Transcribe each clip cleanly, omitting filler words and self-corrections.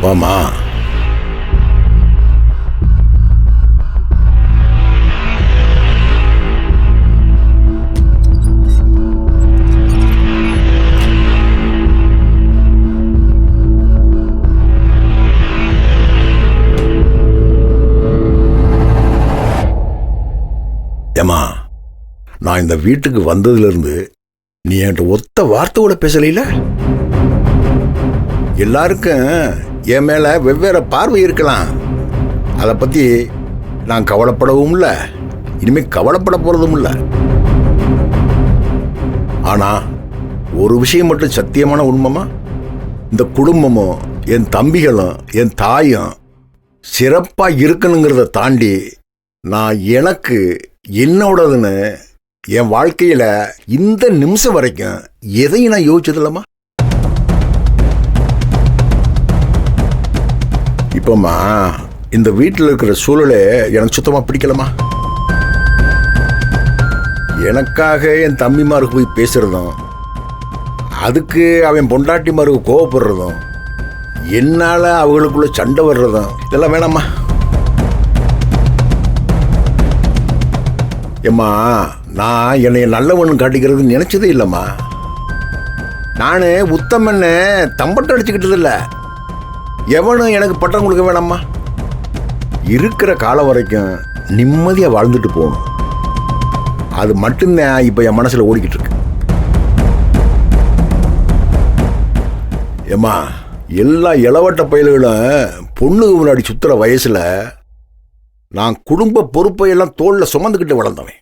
வாமா. ஏமா, நான் இந்த வீட்டுக்கு வந்ததுலேருந்து நீ என்கிட்ட ஒத்த வார்த்தை கூட பேசல. எல்லாருக்கும் என் மேல வெவ்வேறு பார்வை இருக்கலாம். அதை பத்தி நான் கவலைப்படவும் இல்லை, இனிமே கவலைப்பட போறதும் இல்லை. ஆனா ஒரு விஷயம் மட்டும் சத்தியமான உண்மைமா, இந்த குடும்பமும் என் தம்பிகளும் என் தாயும் சிறப்பா இருக்கணுங்கிறத தாண்டி நான் எனக்கு என்னோடதுன்னு என் வாழ்க்கையில இந்த நிமிஷம் வரைக்கும் எதையும் நான் யோசிச்சது இல்லம்மா. இப்போம்மா இந்த வீட்டில் இருக்கிற சூழலே எனக்கு சுத்தமாக பிடிக்கலம்மா. எனக்காக என் தம்பிமாருக்கு போய் பேசுறதும், அதுக்கு அவன் பொண்டாட்டிமாருக்கு கோவப்படுறதும், என்னால் அவங்களுக்குள்ள சண்டை வர்றதும் இதெல்லாம் வேணாம்மா. ஏம்மா, நான் என்னை நல்லவனு காட்டிக்கிறது நினைச்சதே இல்லைம்மா. நான் உத்தமன்னு தம்பட்டம் அடிச்சுக்கிட்டது இல்லை. எவனும் எனக்கு பட்டம் கொடுக்க வேணாம்மா. இருக்கிற காலம் வரைக்கும் நிம்மதியாக வாழ்ந்துட்டு போகணும். அது மட்டும்தான் இப்போ என் மனசில் ஓடிக்கிட்டு இருக்கு. ஏம்மா, எல்லா இளவட்ட பயல்களும் பொண்ணுக்கு முன்னாடி சுற்றுற வயசில் நான் குடும்ப பொறுப்பையெல்லாம் தோளில் சுமந்துக்கிட்டு வளர்ந்தவன்.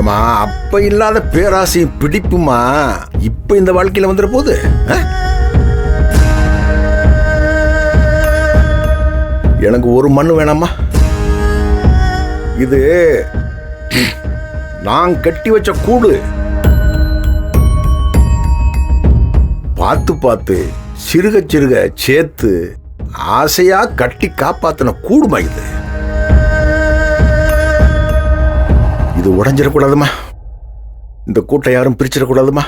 ஏம்மா, அப்ப இல்லாத பேராசையும் பிடிப்புமா இப்ப இந்த வாழ்க்கையில வந்துட போகுது. எனக்கு ஒரு மண்ணு வேணாமா. இது நான் கட்டி வச்ச கூடு. பார்த்து பார்த்து சிறுக சிறுக சேர்த்து ஆசையா கட்டி காப்பாத்தின கூடுமா இது. இது உடைஞ்சிடக்கூடாதுமா. இந்த கூட்டை யாரும் பிரிச்சிடக்கூடாதுமா.